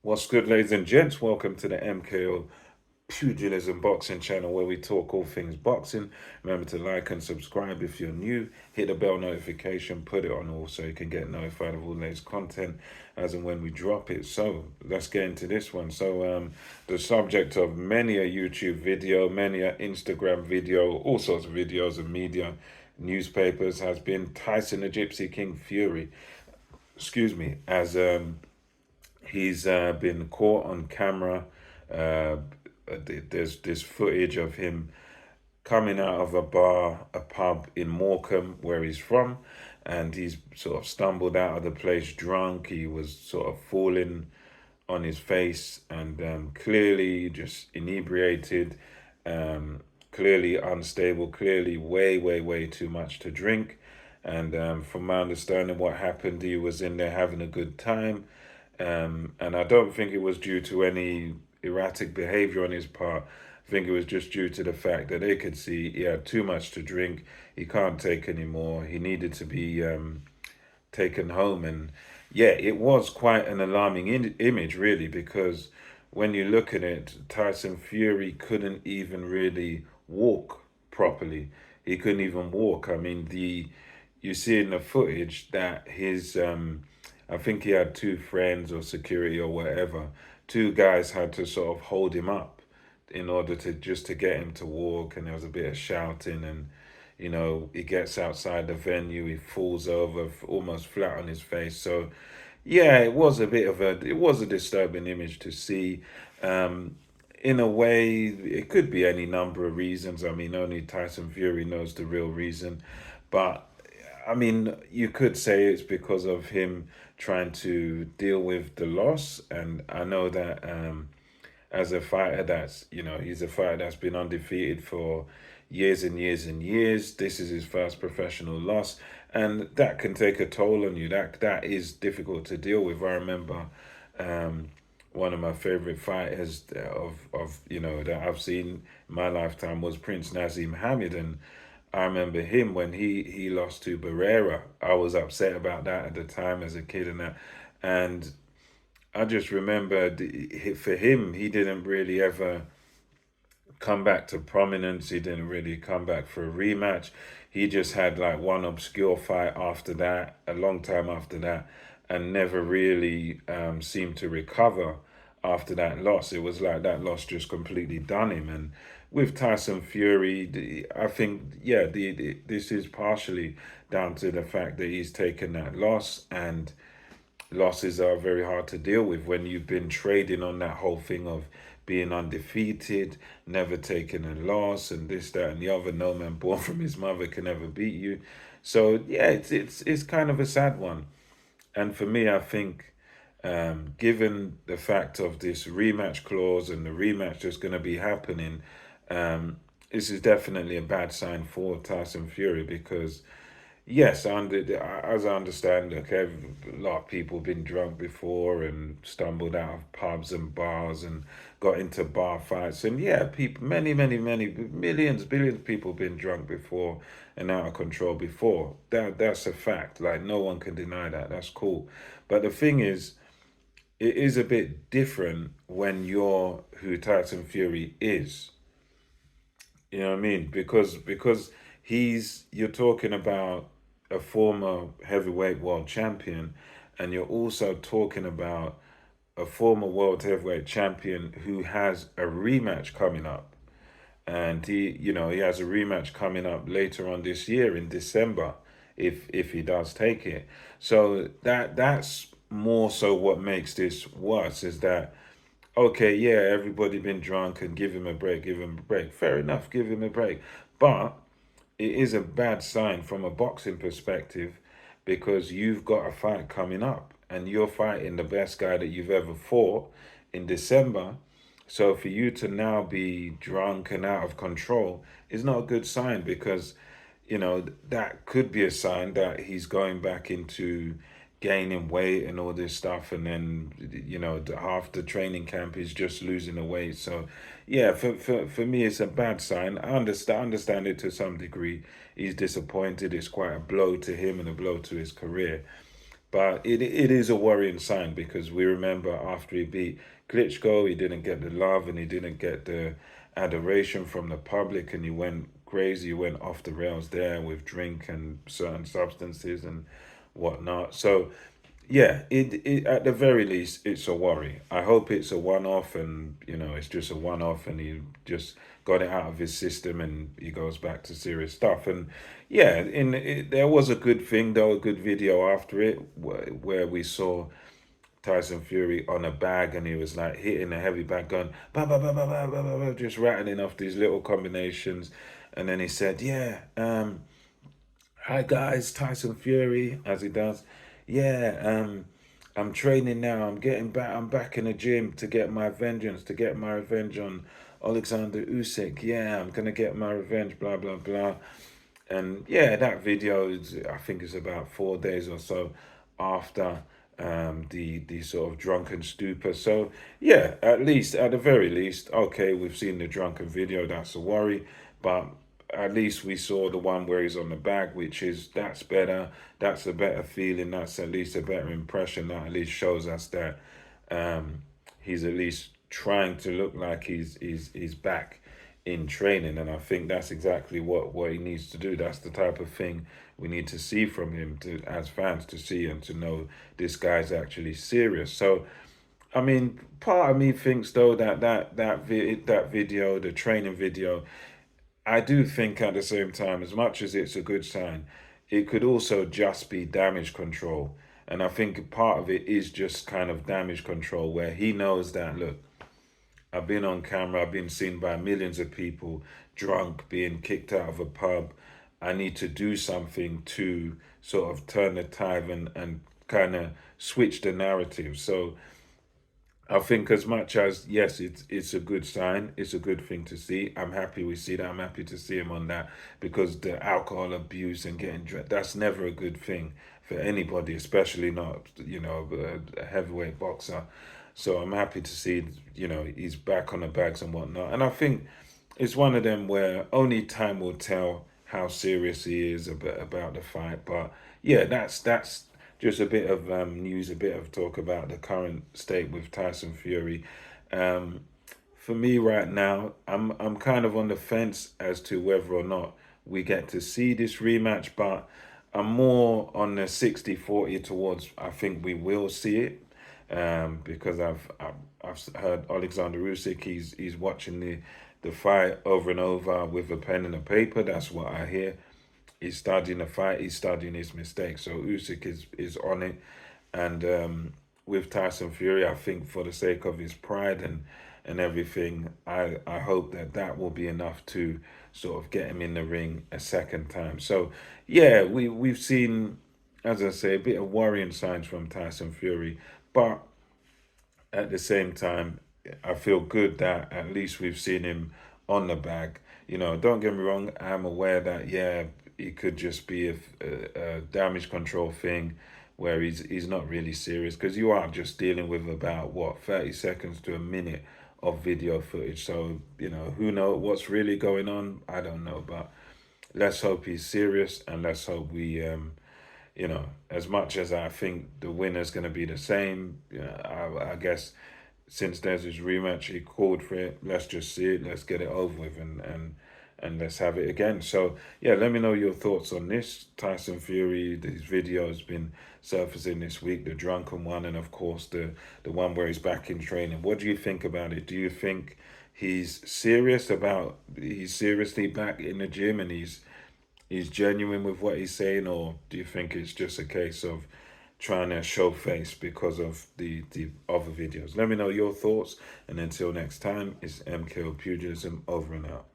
What's good, ladies and gents? Welcome to the MKO Pugilism Boxing channel where we talk all things boxing. Remember to like and subscribe if you're new. Hit the bell notification, put it on all so you can get notified of all the latest content as and when we drop it. So let's get into this one. The subject of many a YouTube video, many a Instagram video, all sorts of videos and media, newspapers has been Tyson the Gypsy King Fury. Excuse me, as he's been caught on camera. Uh, there's this footage of him coming out of a pub in Morecambe, where he's from, and he's sort of stumbled out of the place drunk. He was sort of falling on his face and clearly just inebriated, clearly unstable, clearly way too much to drink. And from my understanding, what happened, he was in there having a good time. And I don't think it was due to any erratic behavior on his part. I think it was just due to the fact that they could see he had too much to drink. He can't take anymore. He needed to be taken home. And yeah, it was quite an alarming image, really, because when you look at it, Tyson Fury couldn't even really walk properly. He couldn't even walk. I mean, the you see in the footage that his I think he had two friends or security or whatever. Two guys had to sort of hold him up in order to just to get him to walk, and there was a bit of shouting, and he gets outside the venue, he falls over almost flat on his face. So yeah, it was a disturbing image to see. In a way, it could be any number of reasons. I mean, only Tyson Fury knows the real reason, but I mean, you could say it's because of him trying to deal with the loss. And I know that as a fighter, he's a fighter that's been undefeated for years and years and years. This is his first professional loss, and that can take a toll on you. That is difficult to deal with. I remember one of my favorite fighters that I've seen in my lifetime was Prince Nazim Hamid, and I remember him when he lost to Barrera. I was upset about that at the time as a kid, and I just remember for him, he didn't really ever come back to prominence. He didn't really come back for a rematch. He just had like one obscure fight after that, a long time after that, and never really seemed to recover after that loss. It was like that loss just completely done him. And with Tyson Fury, I think, yeah, this is partially down to the fact that he's taken that loss, and losses are very hard to deal with when you've been trading on that whole thing of being undefeated, never taking a loss, and this, that, and the other. No man born from his mother can ever beat you. So yeah, it's kind of a sad one. And for me, I think, given the fact of this rematch clause and the rematch that's going to be happening, this is definitely a bad sign for Tyson Fury because yes, as I understand, okay, a lot of people been drunk before and stumbled out of pubs and bars and got into bar fights. And yeah, people, many millions, billions of people been drunk before and out of control before. That's a fact. Like no one can deny that. That's cool. But the thing is, it is a bit different when you're who Tyson Fury is. You know what I mean? Because you're talking about a former heavyweight world champion, and you're also talking about a former world heavyweight champion who has a rematch coming up. And he has a rematch coming up later on this year in December, if he does take it. So that's more so what makes this worse is that okay, yeah, everybody been drunk and give him a break, give him a break. Fair enough, give him a break. But it is a bad sign from a boxing perspective because you've got a fight coming up and you're fighting the best guy that you've ever fought in December. So for you to now be drunk and out of control is not a good sign because, that could be a sign that he's going back into gaining weight and all this stuff, and then half the training camp is just losing the weight. So yeah, for me it's a bad sign. I understand it to some degree. He's disappointed. It's quite a blow to him and a blow to his career. But it is a worrying sign because we remember after he beat Klitschko, he didn't get the love and he didn't get the adoration from the public, and he went crazy, he went off the rails there with drink and certain substances and whatnot. So yeah, it at the very least it's a worry. I hope it's a one off, and it's just a one off, and he just got it out of his system, and he goes back to serious stuff. And yeah, there was a good thing though, a good video after it where we saw Tyson Fury on a bag, and he was like hitting a heavy bag, going ba ba ba ba ba ba ba, ba, just rattling off these little combinations, and then he said, "Yeah, hi guys, Tyson Fury," as he does. Yeah, I'm training now. I'm getting back. I'm back in the gym to get my vengeance, to get my revenge on Alexander Usyk. Yeah, I'm gonna get my revenge. Blah blah blah. And yeah, that video is, I think it's about 4 days or so after the sort of drunken stupor. So yeah, at least at the very least, okay, we've seen the drunken video. That's a worry, but at least we saw the one where he's on the bag, which is that's better. That's a better feeling. That's at least a better impression. That at least shows us that he's at least trying to look like he's back in training, and I think that's exactly what he needs to do. That's the type of thing we need to see from him to as fans to see and to know this guy's actually serious. So I mean, part of me thinks though that video, the training video, I do think at the same time, as much as it's a good sign, it could also just be damage control. And I think part of it is just kind of damage control where he knows that, look, I've been on camera, I've been seen by millions of people drunk, being kicked out of a pub. I need to do something to sort of turn the tide and kind of switch the narrative. So I think as much as yes, it's a good sign, it's a good thing to see. I'm happy we see that. I'm happy to see him on that because the alcohol abuse and getting drunk, that's never a good thing for anybody, especially not a heavyweight boxer. So I'm happy to see he's back on the bags and whatnot. And I think it's one of them where only time will tell how serious he is about the fight. But yeah, that's just a bit of news, a bit of talk about the current state with Tyson Fury. Um, for me right now, I'm kind of on the fence as to whether or not we get to see this rematch, but I'm more on the 60-40 towards I think we will see it. Because I've heard Alexander Usyk, he's watching the fight over and over with a pen and a paper. That's what I hear. He's studying the fight. He's studying his mistakes. So Usyk is on it, and with Tyson Fury, I think for the sake of his pride and everything, I hope that will be enough to sort of get him in the ring a second time. So yeah, we've seen, as I say, a bit of worrying signs from Tyson Fury, but at the same time, I feel good that at least we've seen him on the bag. Don't get me wrong, I'm aware that, yeah, it could just be a damage control thing where he's not really serious because you are just dealing with about, what, 30 seconds to a minute of video footage. So, who knows what's really going on? I don't know, but let's hope he's serious and let's hope we as much as I think the winner's going to be the same, I guess since there's his rematch, he called for it. Let's just see it. Let's get it over with, and let's have it again. So yeah, let me know your thoughts on this Tyson Fury. These videos been surfacing this week, the drunken one, and of course the one where he's back in training. What do you think about it? Do you think he's seriously back in the gym and he's genuine with what he's saying, or do you think it's just a case of trying to show face because of the other videos? Let me know your thoughts, and until next time, it's MKO Pugilism over and out.